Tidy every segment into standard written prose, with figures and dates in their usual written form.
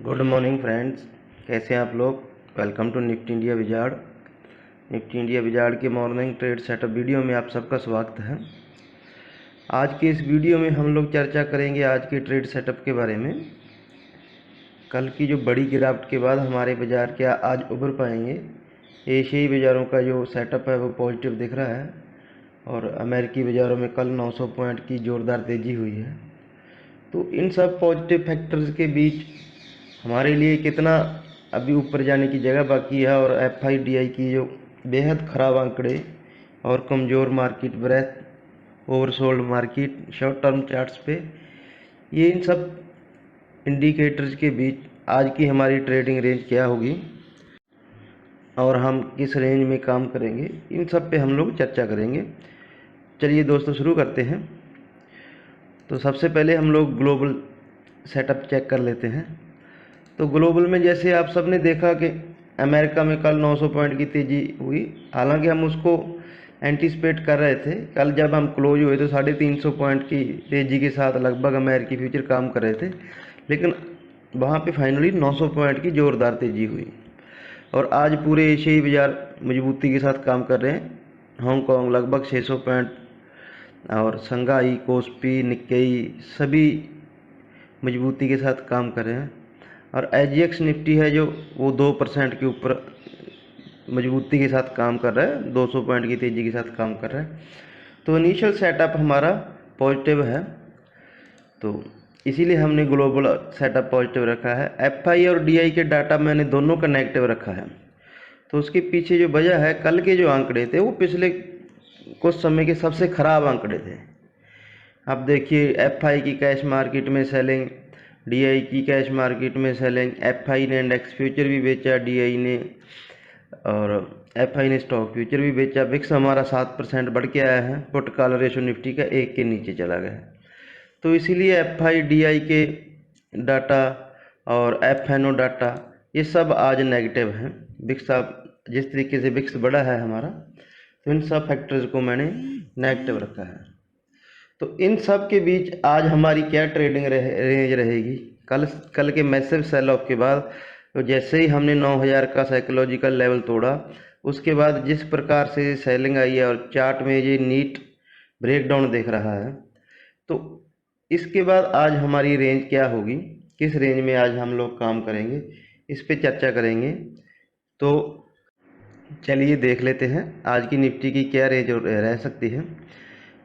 Good morning friends, कैसे हैं आप लोग। Welcome to Nifty India wizard. Nifty India wizard के मॉर्निंग ट्रेड सेटअप वीडियो में आप सबका स्वागत है। आज के इस वीडियो में हम लोग चर्चा करेंगे आज के ट्रेड सेटअप के बारे में। कल की जो बड़ी गिरावट के बाद हमारे बाज़ार क्या आज उभर पाएंगे। एशियाई बाज़ारों का जो सेटअप है वो पॉजिटिव दिख रहा है और अमेरिकी बाज़ारों में कल 900 पॉइंट की ज़ोरदार तेज़ी हुई है। तो इन सब पॉजिटिव फैक्टर्स के बीच हमारे लिए कितना अभी ऊपर जाने की जगह बाकी है और FIDI की जो बेहद ख़राब आंकड़े और कमज़ोर market breath oversold market short term charts पे, ये इन सब इंडिकेटर्स के बीच आज की हमारी ट्रेडिंग रेंज क्या होगी और हम किस रेंज में काम करेंगे, इन सब पे हम लोग चर्चा करेंगे। चलिए दोस्तों शुरू करते हैं। तो सबसे पहले हम लोग ग्लोबल सेटअप चेक कर लेते हैं। तो ग्लोबल में जैसे आप सब ने देखा कि अमेरिका में कल 900 पॉइंट की तेज़ी हुई। हालांकि हम उसको एंटीसिपेट कर रहे थे। कल जब हम क्लोज हुए तो 350 पॉइंट की तेज़ी के साथ लगभग अमेरिकी फ्यूचर काम कर रहे थे, लेकिन वहाँ पे फाइनली 900 पॉइंट की ज़ोरदार तेज़ी हुई और आज पूरे एशियाई बाज़ार मजबूती के साथ काम कर रहे हैं। हांगकांग लगभग 600 पॉइंट और शंघाई, कोस्पी, निक्केई सभी मजबूती के साथ काम कर रहे हैं और SGX निफ्टी है जो वो 2% के ऊपर मजबूती के साथ काम कर रहा है, 200 पॉइंट की तेज़ी के साथ काम कर रहा है। तो इनिशियल सेटअप हमारा पॉजिटिव है, तो इसीलिए हमने ग्लोबल सेटअप पॉजिटिव रखा है। FI और DI के डाटा मैंने दोनों का नेगेटिव रखा है। तो उसके पीछे जो वजह है, कल के जो आंकड़े थे वो पिछले कुछ समय के सबसे ख़राब आंकड़े थे। अब देखिए FI की कैश मार्केट में सेलिंग, DI की कैश मार्केट में सेलिंग, FI ने इंडेक्स फ्यूचर भी बेचा, DI ने और FI ने स्टॉक फ्यूचर भी बेचा। विक्स हमारा 7% बढ़ के आया है। पुट कॉल रेशो निफ्टी का 1 के नीचे चला गया। तो इसीलिए FI DI के डाटा और FNO डाटा ये सब आज नेगेटिव हैं। विक्स जिस तरीके से विक्स बढ़ा है हमारा, तो इन सब फैक्टर्स को मैंने नेगेटिव रखा है। तो इन सब के बीच आज हमारी क्या ट्रेडिंग रेंज रहेगी। कल के मैसिव सेल ऑफ के बाद तो जैसे ही हमने 9000 का साइकोलॉजिकल लेवल तोड़ा, उसके बाद जिस प्रकार से सेलिंग आई है और चार्ट में ये नीट ब्रेकडाउन दिख रहा है, तो इसके बाद आज हमारी रेंज क्या होगी, किस रेंज में आज हम लोग काम करेंगे, इस पे चर्चा करेंगे। तो चलिए देख लेते हैं आज की निफ्टी की क्या रेंज रह सकती है।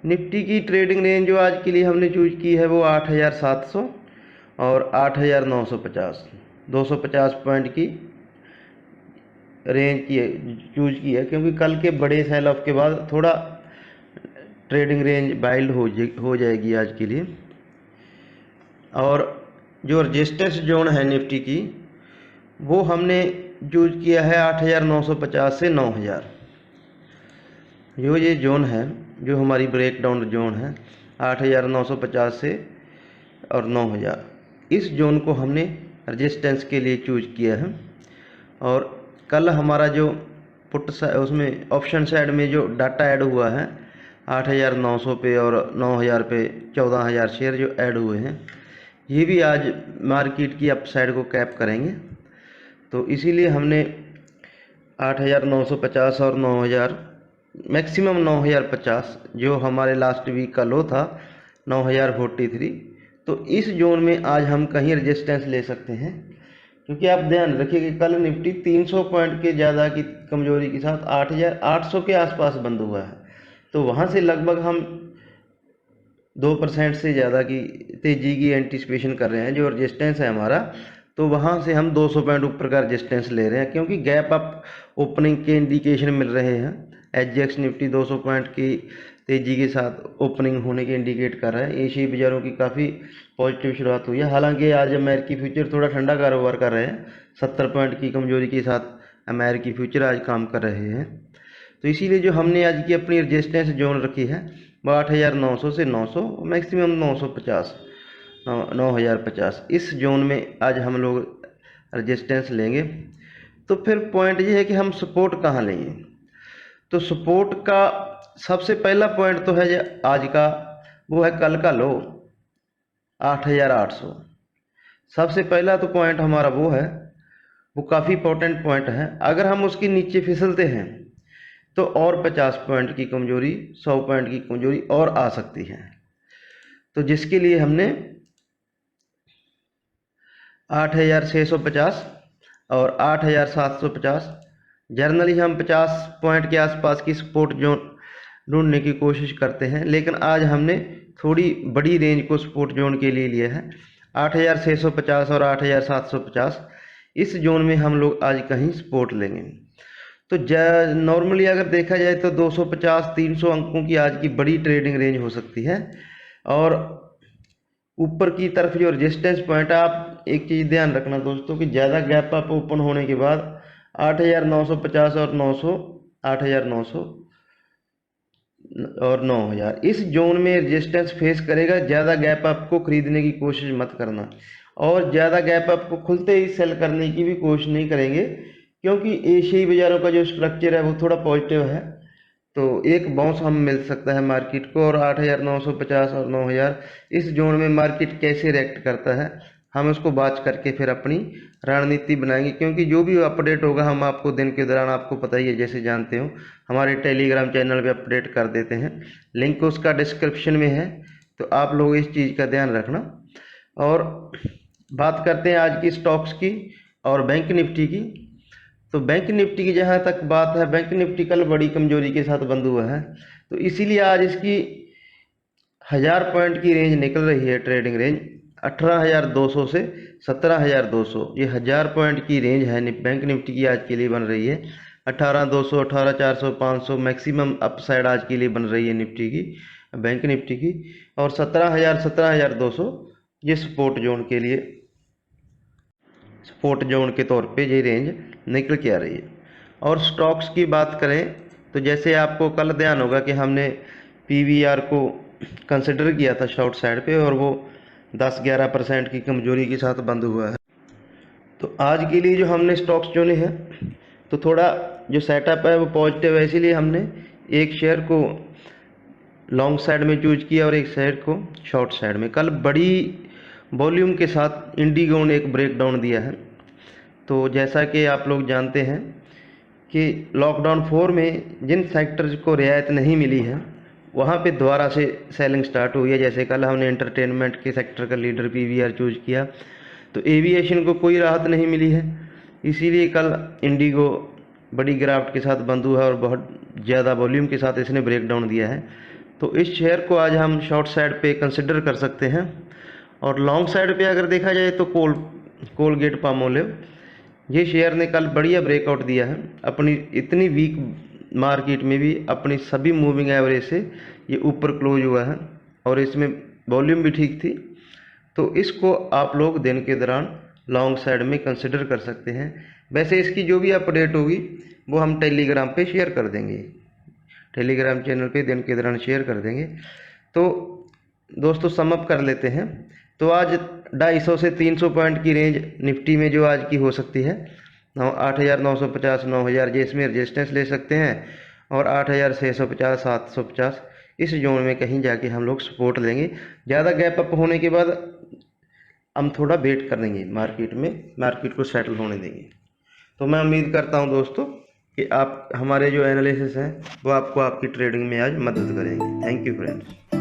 निफ्टी की ट्रेडिंग रेंज जो आज के लिए हमने चूज की है वो 8700 और 8950, 250 पॉइंट की रेंज की चूज की है, क्योंकि कल के बड़े सेल ऑफ के बाद थोड़ा ट्रेडिंग रेंज वाइल्ड हो जाएगी आज के लिए। और जो रजिस्टेंस जोन है निफ्टी की, वो हमने चूज किया है 8950 से 9000। ये जोन है जो हमारी ब्रेकडाउन जोन है 8950 से और 9000, इस जोन को हमने रजिस्टेंस के लिए चूज किया है। और कल हमारा जो पुट उसमें ऑप्शन साइड में जो डाटा ऐड हुआ है 8900 पे और 9000 पे 14000 शेयर जो ऐड हुए हैं, ये भी आज मार्केट की अपसाइड को कैप करेंगे। तो इसीलिए हमने 8950 और 9000, मैक्सिमम 9050 जो हमारे लास्ट वीक का लो था 9043, तो इस जोन में आज हम कहीं रेजिस्टेंस ले सकते हैं। क्योंकि आप ध्यान रखिए कि कल निफ्टी 300 पॉइंट के ज़्यादा की कमजोरी के साथ 8800 के आसपास बंद हुआ है। तो वहाँ से लगभग हम 2% से ज़्यादा की तेज़ी की एंटिसिपेशन कर रहे हैं जो रेजिस्टेंस है हमारा। तो वहाँ से हम 200 पॉइंट ऊपर का रेजिस्टेंस ले रहे हैं, क्योंकि गैप अप ओपनिंग के इंडिकेशन मिल रहे हैं। SGX निफ्टी 200 पॉइंट की तेज़ी के साथ ओपनिंग होने के इंडिकेट कर रहा है। एशियाई बाज़ारों की काफ़ी पॉजिटिव शुरुआत हुई है। हालांकि आज अमेरिकी फ्यूचर थोड़ा ठंडा कारोबार कर रहे हैं, 70 पॉइंट की कमजोरी के साथ अमेरिकी फ्यूचर आज काम कर रहे हैं। तो इसीलिए जो हमने आज की अपनी रेजिस्टेंस जोन रखी है वो 8900 से 900, मैक्सिमम 950, 9050, इस जोन में आज हम लोग रेजिस्टेंस लेंगे। तो फिर पॉइंट ये है कि हम सपोर्ट कहाँ लेंगे। तो सपोर्ट का सबसे पहला पॉइंट तो है आज का, वो है कल का लो 8800। सबसे पहला तो पॉइंट हमारा वो है, वो काफ़ी इंपॉर्टेंट पॉइंट है। अगर हम उसके नीचे फिसलते हैं तो और 50 पॉइंट की कमजोरी, 100 पॉइंट की कमजोरी और आ सकती है। तो जिसके लिए हमने 8650 और 8750 जनरली हम 50 पॉइंट के आसपास की सपोर्ट जोन ढूंढने की कोशिश करते हैं, लेकिन आज हमने थोड़ी बड़ी रेंज को सपोर्ट जोन के लिए लिया है। 8650 और 8750 इस जोन में हम लोग आज कहीं सपोर्ट लेंगे। तो नॉर्मली अगर देखा जाए तो 250-300 अंकों की आज की बड़ी ट्रेडिंग रेंज हो सकती है। और ऊपर की तरफ जो रेजिस्टेंस पॉइंट है, आप एक चीज़ ध्यान रखना दोस्तों कि ज़्यादा गैप अप ओपन होने के बाद 8950 और 900, 8900 और 9000 इस जोन में रेजिस्टेंस फेस करेगा। ज़्यादा गैप अप को खरीदने की कोशिश मत करना, और ज़्यादा गैप अप को खुलते ही सेल करने की भी कोशिश नहीं करेंगे, क्योंकि एशियाई बाज़ारों का जो स्ट्रक्चर है वो थोड़ा पॉजिटिव है। तो एक बाउंस हम मिल सकता है मार्केट को, और 8950 और 9000 इस जोन में मार्केट कैसे रिएक्ट करता है हम उसको वॉच करके फिर अपनी रणनीति बनाएंगे। क्योंकि जो भी अपडेट होगा हम आपको दिन के दौरान, आपको पता ही है जैसे जानते हो, हमारे टेलीग्राम चैनल पे अपडेट कर देते हैं। लिंक उसका डिस्क्रिप्शन में है, तो आप लोग इस चीज़ का ध्यान रखना। और बात करते हैं आज की स्टॉक्स की और बैंक निफ्टी की। तो बैंक निफ्टी की जहाँ तक बात है, बैंक निफ्टी कल बड़ी कमजोरी के साथ बंद हुआ है, तो इसीलिए आज इसकी 1000 पॉइंट की रेंज निकल रही है। ट्रेडिंग रेंज 18,200 से 17,200, ये 1000 पॉइंट की रेंज है बैंक निफ्टी की आज के लिए बन रही है। 18,200, 18,400, 500 मैक्सिमम अपसाइड आज के लिए बन रही है निफ्टी की, बैंक निफ्टी की। और 17,000, 17,200 ये सपोर्ट जोन के लिए, सपोर्ट जोन के तौर पे ये रेंज निकल के आ रही है। और स्टॉक्स की बात करें तो जैसे आपको कल ध्यान होगा कि हमने पीवीआर को कंसिडर किया था शॉर्ट साइड पे, और वो 10-11% की कमजोरी के साथ बंद हुआ है। तो आज के लिए जो हमने स्टॉक्स चुने हैं, तो थोड़ा जो सेटअप है वो पॉजिटिव है, इसीलिए हमने एक शेयर को लॉन्ग साइड में चूज किया और एक शेयर को शॉर्ट साइड में। कल बड़ी वॉल्यूम के साथ इंडिगो ने एक ब्रेकडाउन दिया है। तो जैसा कि आप लोग जानते हैं कि लॉकडाउन 4 में जिन सेक्टर्स को रियायत नहीं मिली है वहाँ पे दोबारा से सेलिंग स्टार्ट हुई है। जैसे कल हमने एंटरटेनमेंट के सेक्टर का लीडर पीवीआर चूज किया, तो एविएशन को कोई राहत नहीं मिली है, इसीलिए कल इंडिगो बड़ी गिरावट के साथ बंद हुआ है और बहुत ज़्यादा वॉल्यूम के साथ इसने ब्रेकडाउन दिया है। तो इस शेयर को आज हम शॉर्ट साइड पे कंसिडर कर सकते हैं। और लॉन्ग साइड पे अगर देखा जाए तो कोलगेट पामोलिव, ये शेयर ने कल बढ़िया ब्रेकआउट दिया है। अपनी इतनी वीक मार्केट में भी अपनी सभी मूविंग एवरेज से ये ऊपर क्लोज हुआ है, और इसमें वॉल्यूम भी ठीक थी। तो इसको आप लोग दिन के दौरान लॉन्ग साइड में कंसिडर कर सकते हैं। वैसे इसकी जो भी अपडेट होगी वो हम टेलीग्राम पे शेयर कर देंगे, टेलीग्राम चैनल पे दिन के दौरान शेयर कर देंगे। तो दोस्तों सम अप कर लेते हैं। तो आज 250 से 300 पॉइंट की रेंज निफ्टी में जो आज की हो सकती है, 8,950, 9,000 इसमें रजिस्टेंस ले सकते हैं, और 8,650, 750 इस जोन में कहीं जाके हम लोग सपोर्ट लेंगे। ज़्यादा गैप अप होने के बाद हम थोड़ा वेट कर देंगे मार्केट में, मार्केट को सेटल होने देंगे। तो मैं उम्मीद करता हूं दोस्तों कि आप हमारे जो एनालिसिस हैं वो आपको आपकी ट्रेडिंग में आज मदद करेंगे। Thank you friends.